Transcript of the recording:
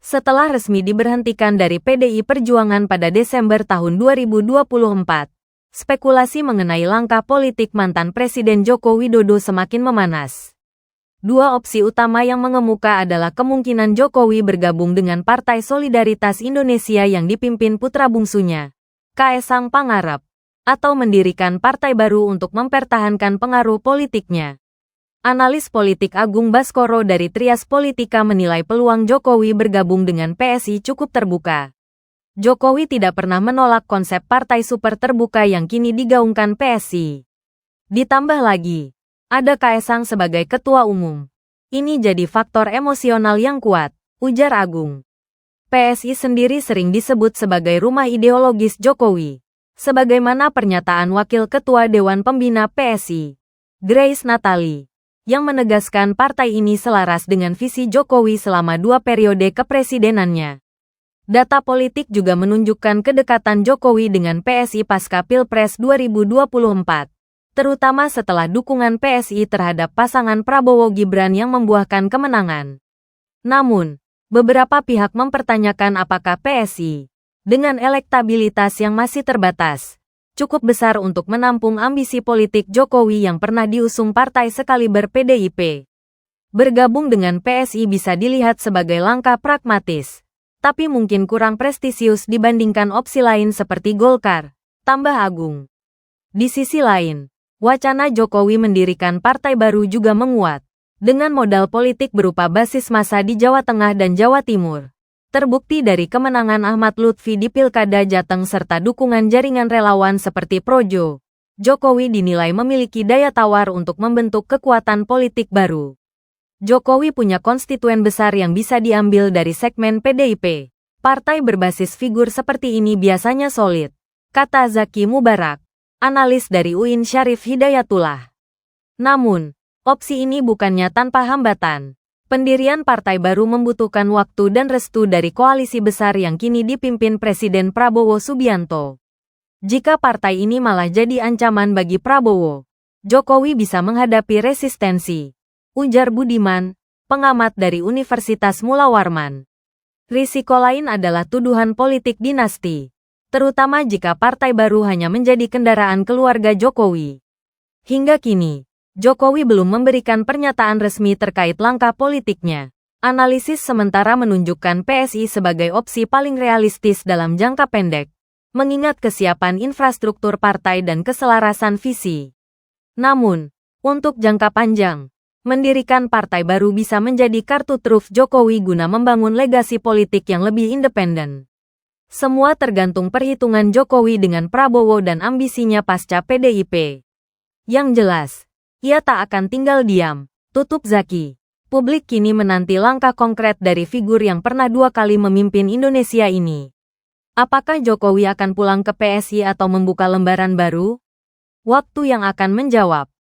Setelah resmi diberhentikan dari PDI Perjuangan pada Desember tahun 2024, spekulasi mengenai langkah politik mantan Presiden Joko Widodo semakin memanas. Dua opsi utama yang mengemuka adalah kemungkinan Jokowi bergabung dengan Partai Solidaritas Indonesia yang dipimpin putra bungsunya, Kaesang Pangarep, atau mendirikan partai baru untuk mempertahankan pengaruh politiknya. Analis politik Agung Baskoro dari Trias Politika menilai peluang Jokowi bergabung dengan PSI cukup terbuka. Jokowi tidak pernah menolak konsep partai super terbuka yang kini digaungkan PSI. Ditambah lagi, ada Kaesang sebagai ketua umum. Ini jadi faktor emosional yang kuat, ujar Agung. PSI sendiri sering disebut sebagai rumah ideologis Jokowi. Sebagaimana pernyataan Wakil Ketua Dewan Pembina PSI, Grace Natali, yang menegaskan partai ini selaras dengan visi Jokowi selama 2 periode kepresidenannya. Data politik juga menunjukkan kedekatan Jokowi dengan PSI pasca Pilpres 2024, terutama setelah dukungan PSI terhadap pasangan Prabowo-Gibran yang membuahkan kemenangan. Namun, beberapa pihak mempertanyakan apakah PSI, dengan elektabilitas yang masih terbatas, cukup besar untuk menampung ambisi politik Jokowi yang pernah diusung partai sekaliber PDIP. Bergabung dengan PSI bisa dilihat sebagai langkah pragmatis, tapi mungkin kurang prestisius dibandingkan opsi lain seperti Golkar, tambah Agung. Di sisi lain, wacana Jokowi mendirikan partai baru juga menguat, dengan modal politik berupa basis massa di Jawa Tengah dan Jawa Timur. Terbukti dari kemenangan Ahmad Lutfi di Pilkada Jateng serta dukungan jaringan relawan seperti Projo, Jokowi dinilai memiliki daya tawar untuk membentuk kekuatan politik baru. Jokowi punya konstituen besar yang bisa diambil dari segmen PDIP. Partai berbasis figur seperti ini biasanya solid, kata Zaki Mubarak, analis dari UIN Syarif Hidayatullah. Namun, opsi ini bukannya tanpa hambatan. Pendirian partai baru membutuhkan waktu dan restu dari koalisi besar yang kini dipimpin Presiden Prabowo Subianto. Jika partai ini malah jadi ancaman bagi Prabowo, Jokowi bisa menghadapi resistensi, ujar Budiman, pengamat dari Universitas Mula Warman. Risiko lain adalah tuduhan politik dinasti, terutama jika partai baru hanya menjadi kendaraan keluarga Jokowi. Hingga kini, Jokowi belum memberikan pernyataan resmi terkait langkah politiknya. Analisis sementara menunjukkan PSI sebagai opsi paling realistis dalam jangka pendek, mengingat kesiapan infrastruktur partai dan keselarasan visi. Namun, untuk jangka panjang, mendirikan partai baru bisa menjadi kartu truf Jokowi guna membangun legasi politik yang lebih independen. Semua tergantung perhitungan Jokowi dengan Prabowo dan ambisinya pasca PDIP. Yang jelas, ia tak akan tinggal diam, tutup Zaki. Publik kini menanti langkah konkret dari figur yang pernah 2 kali memimpin Indonesia ini. Apakah Jokowi akan pulang ke PSI atau membuka lembaran baru? Waktu yang akan menjawab.